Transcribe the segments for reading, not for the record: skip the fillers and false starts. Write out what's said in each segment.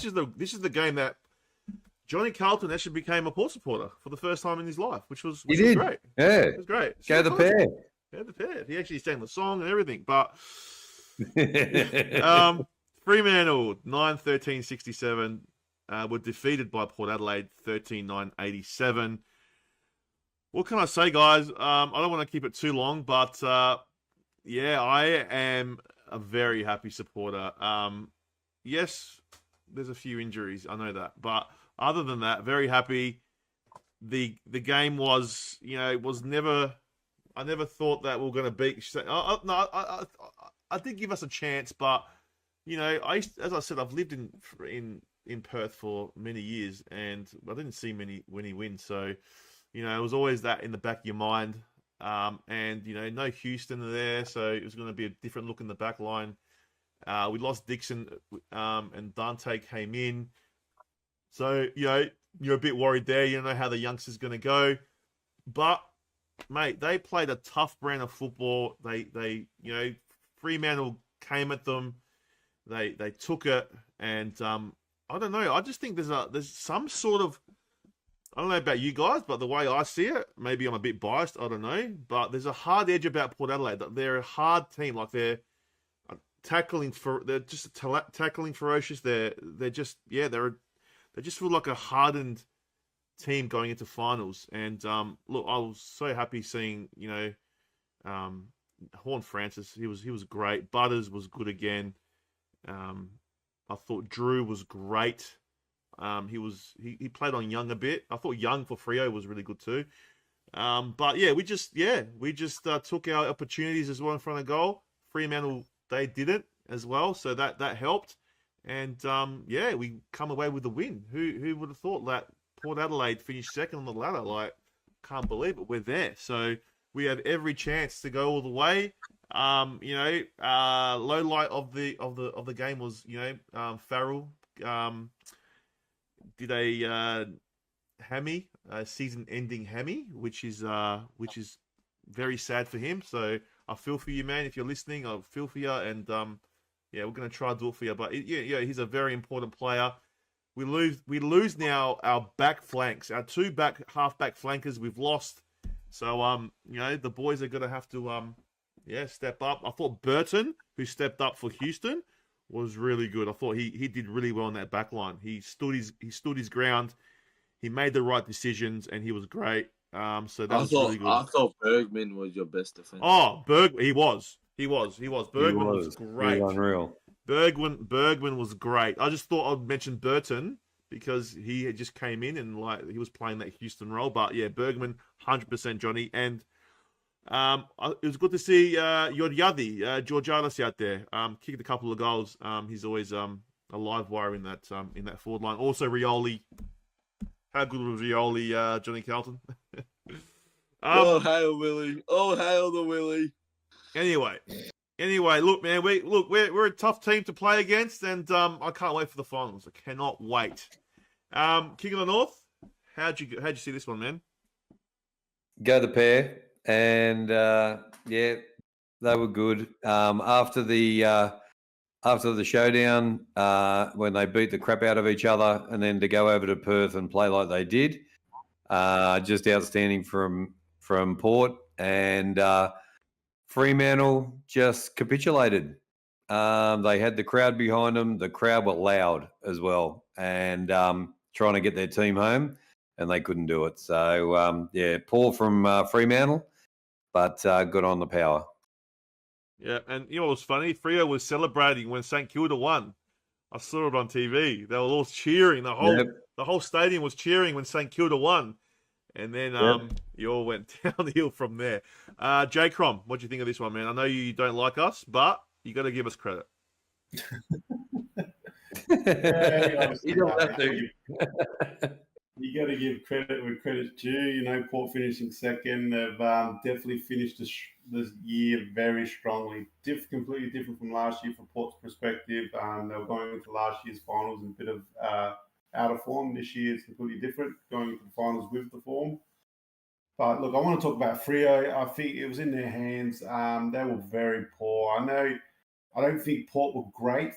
this is the game that Johnny Carlton actually became a Port supporter for the first time in his life, which was great. Yeah, it was great. Go the pair. Yeah, the pair. He actually sang the song and everything. But Fremantle 9-13-67 were defeated by Port Adelaide 13-9-87. What can I say, guys? I don't want to keep it too long, but yeah, I am a very happy supporter. Yes, there's a few injuries, I know that, but other than that, very happy. The game was, it was never. I never thought that we were going to beat. I did give us a chance, but as I said, I've lived in Perth for many years, and I didn't see many wins. So, it was always that in the back of your mind. And no Houston there, so it was going to be a different look in the back line. We lost Dixon, and Dante came in. So, you're a bit worried there. You don't know how the youngster's going to go. But, mate, they played a tough brand of football. They Fremantle came at them. They took it. And, I don't know. I just think there's some sort of, I don't know about you guys, but the way I see it, maybe I'm a bit biased. I don't know. But there's a hard edge about Port Adelaide. They're a hard team. Like, they're just tackling ferocious. They just feel like a hardened team going into finals. And look, I was so happy seeing Horn Francis. He was great. Butters was good again. I thought Drew was great. He played on Young a bit. I thought Young for Freo was really good too. But yeah, we just took our opportunities as well in front of goal. Fremantle, they didn't as well, so that helped. And we come away with the win. Who would have thought that Port Adelaide finished second on the ladder? Like, can't believe it. We're there. So we had every chance to go all the way. Low light of the game was Farrell did a hammy, season-ending hammy, which is very sad for him. So I feel for you, man. If you're listening, I feel for you, and we're gonna try to do it for you. But he's a very important player. We lose now our back flanks, our two half-back flankers. We've lost. So the boys are gonna have to step up. I thought Burton, who stepped up for Houston, was really good. I thought he did really well in that back line. He stood his ground. He made the right decisions, and he was great. So that was really good. I thought Bergman was your best defender. Oh, he was. Bergman was great. He was unreal. Bergman was great. I just thought I'd mention Burton because he had just came in and he was playing that Houston role. But yeah, Bergman, 100% Johnny. And it was good to see Yodyadi, Georgiadis out there. Kicked a couple of goals. He's always a live wire in that forward line. Also Rioli. How good was Rioli, Johnny Carlton? Oh, hail Willie! Oh, hail the Willie! Anyway, look, man, we're a tough team to play against, and I can't wait for the finals. I cannot wait. King of the North, how'd you see this one, man? Go the pair, and they were good. After the showdown, when they beat the crap out of each other, and then to go over to Perth and play like they did, just outstanding from Port. And Fremantle just capitulated. They had the crowd behind them. The crowd were loud as well, and trying to get their team home, and they couldn't do it. So, poor from Fremantle, but good on the power. Yeah, and what was funny? Freo was celebrating when St Kilda won. I saw it on TV. They were all cheering. The whole stadium was cheering when St Kilda won. And then you all went downhill from there. J. Crom, what do you think of this one, man? I know you don't like us, but you got to give us credit. You don't have to. You got to give credit where credit's due. Port finishing second. They've definitely finished this year very strongly. Completely different from last year from Port's perspective. They were going into last year's finals in a bit of out of form. This year it's completely different, going into the finals with the form. But look, I want to talk about Freo. I think it was in their hands. They were very poor. I don't think Port were great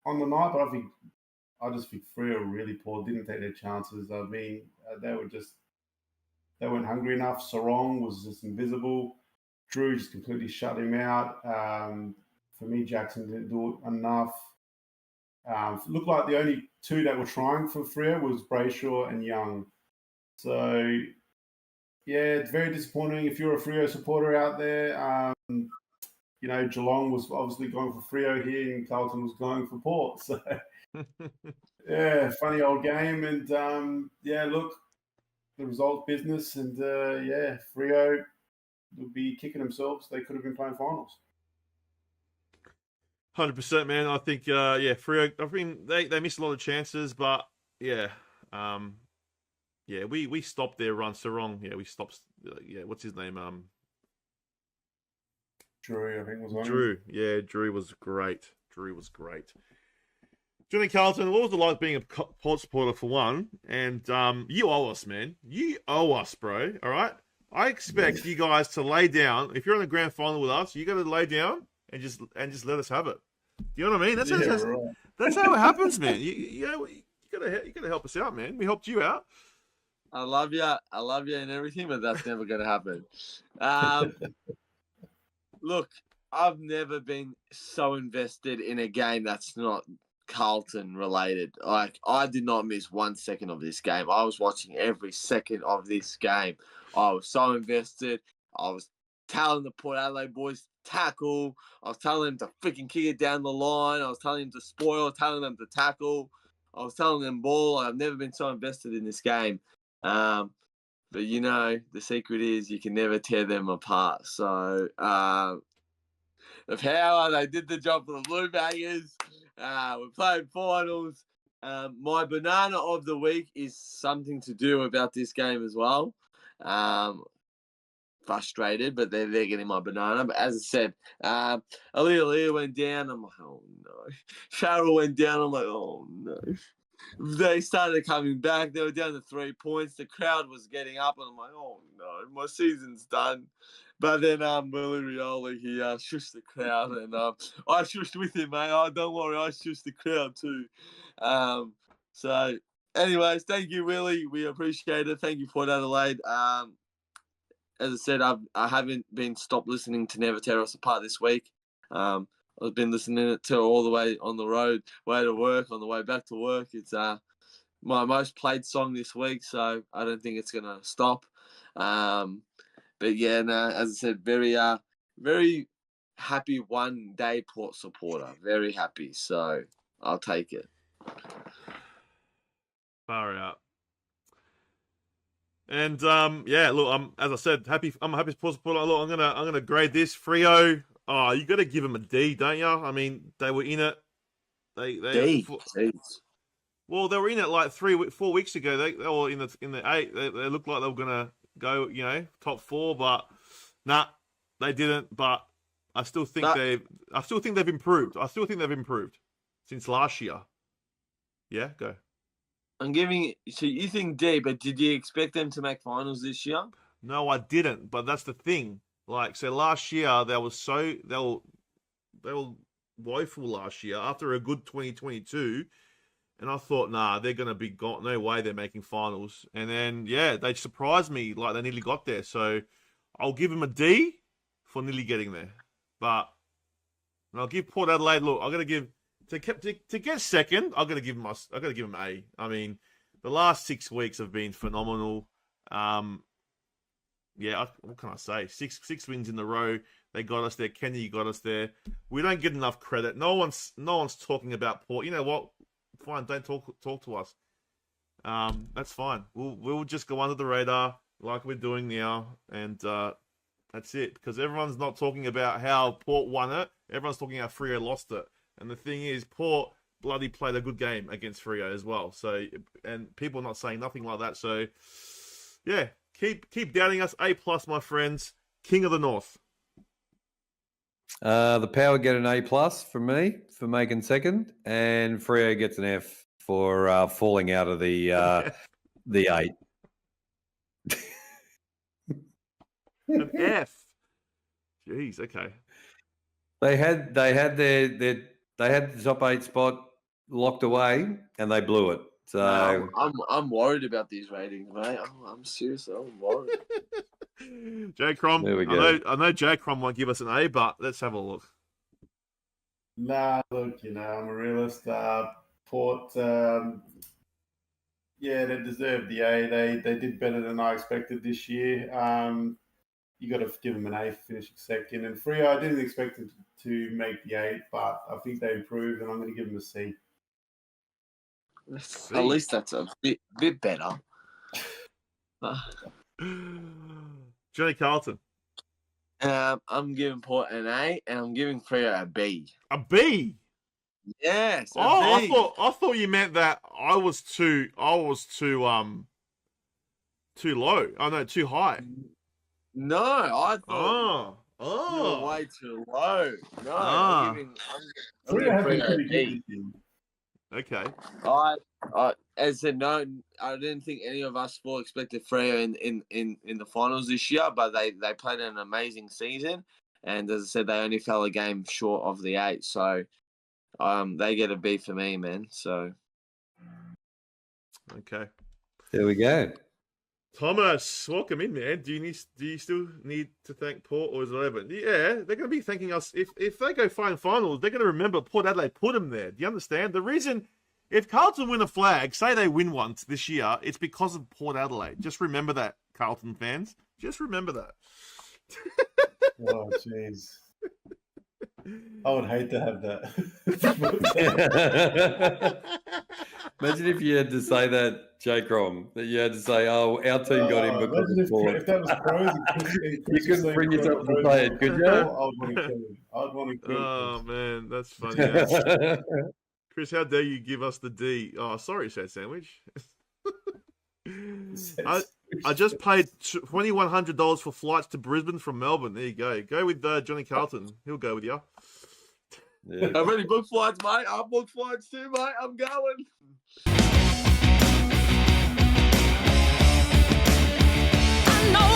on the night, but I think I just think Freo were really poor, didn't take their chances. I mean, they weren't hungry enough. Sarong was just invisible. Drew just completely shut him out. For me, Jackson didn't do enough. Looked like the only two that were trying for Freo was Brayshaw and Young. So, yeah, it's very disappointing if you're a Freo supporter out there. Geelong was obviously going for Freo here and Carlton was going for Port. So, yeah, funny old game. And, look, the result business. And, Freo would be kicking themselves. They could have been playing finals. 100%, man. I think, Freo. I mean, they missed a lot of chances, but we stopped their run so wrong. Yeah, we stopped. What's his name? Drew, I think was on. Drew. Yeah, Drew was great. Johnny Carlton, what was it like being a Port supporter for one? And you owe us, man. You owe us, bro. All right. I expect you guys to lay down. If you're in the grand final with us, you got to lay down and just let us have it. Do you know what I mean? That's how it happens, man. You gotta help us out, man. We helped you out. I love you and everything, but that's never gonna happen. Look, I've never been so invested in a game that's not Carlton related. Like, I did not miss 1 second of this game. I was watching every second of this game. I was so invested. I was telling the Port Adelaide boys tackle. I was telling them to freaking kick it down the line. I was telling them to spoil, telling them to tackle. I was telling them ball. I've never been so invested in this game. But the secret is you can never tear them apart. So, of how they did the job for the Blue Baggers. We're playing finals. My banana of the week is something to do about this game as well. Frustrated, but they're getting my banana. But as I said, Aaliyah went down. I'm like, oh no. Farrell went down. I'm like, oh no. They started coming back. They were down to 3 points. The crowd was getting up, and I'm like, oh no, my season's done. But then Willie Rioli, he shushed the crowd, and I shushed with him, mate. Oh, don't worry, I shushed the crowd too. So, anyways, thank you, Willie. We appreciate it. Thank you, Port Adelaide. As I said, I haven't been stopped listening to Never Tear Us Apart this week. I've been listening to it all the way on the road, way to work, on the way back to work. It's my most played song this week, so I don't think it's gonna stop. But yeah, no, as I said, very happy 1 day Port supporter. Very happy. So I'll take it. Far out. And look, as I said, I'm a happy Port supporter. Look, I'm gonna grade this. Freo. Oh, you got to give them a D, don't you? I mean, they were in it. D. Well, they were in it like 4 weeks ago. They were in the 8. They looked like they were gonna go, top 4, but nah, they didn't. But I still think they've improved. I still think they've improved since last year. Yeah, go. I'm giving. So you think D, but did you expect them to make finals this year? No, I didn't. But that's the thing. Like, so last year they were woeful last year after a good 2022. And I thought, nah, they're going to be gone. No way they're making finals. And then, they surprised me. Like, they nearly got there. So I'll give them a D for nearly getting there. But I'll give Port Adelaide, look, I'm going to give, to get second, I'm going to give them A. I mean, the last 6 weeks have been phenomenal. What can I say? Six wins in a row. They got us there. Kenny got us there. We don't get enough credit. No one's talking about Port. You know what? Fine, don't talk to us. That's fine. We'll just go under the radar like we're doing now, and that's it. Because everyone's not talking about how Port won it. Everyone's talking how Freo lost it. And the thing is, Port bloody played a good game against Freo as well. So, and people are not saying nothing like that. So, yeah, keep doubting us. A+, my friends. King of the North. The Power get an A+ from me for making second, and Freo gets an F for falling out of the 8. An F. Jeez. Okay. They had the top 8 spot locked away, and they blew it. So I'm worried about these ratings, mate. I'm seriously, I'm worried. J. Crom, There we go. I know J. Crom won't give us an A, but let's have a look. Nah, look, I'm a realist. Port, yeah, they deserve the A. They did better than I expected this year. You got to give them an A for finishing second. And Freo, I didn't expect them to make the 8, but I think they improved, and I'm going to give them a C. At least that's a bit better. Johnny Carlton. I'm giving Port an A, and I'm giving Freo a B. A B? Yes. A Oh, B. I thought you meant that I was too low. Oh no, too high. No, I thought you were way too low. No, I'm giving Freo have been Freo a pretty B. good this year. Okay. I as I said, no, I didn't think any of us four expected Freo in the finals this year, but they played an amazing season, and as I said, they only fell a game short of the 8, so they get a B for me, man. So Okay. there we go. Thomas, welcome in, man. Do you still need to thank Port, or is it over? Yeah, they're going to be thanking us if they go far in finals. They're going to remember Port Adelaide put them there. Do you understand? The reason, if Carlton win a flag, say they win once this year, it's because of Port Adelaide. Just remember that, Carlton fans. Just remember that. Oh, jeez. I would hate to have that. Imagine if you had to say that, J. Crom, that you had to say, "Oh, our team got him because of Port." If that was pros, You couldn't bring yourself to say it, could you? I'd want to kill him. I'd want to kill him. Oh, man, that's funny. Chris, how dare you give us the D? Oh, sorry, Sad Sandwich. I just paid $2,100 for flights to Brisbane from Melbourne. There you go. Go with Johnny Carlton. He'll go with you. Yeah. I've already booked flights, mate. I've booked flights too, mate. I'm going. I know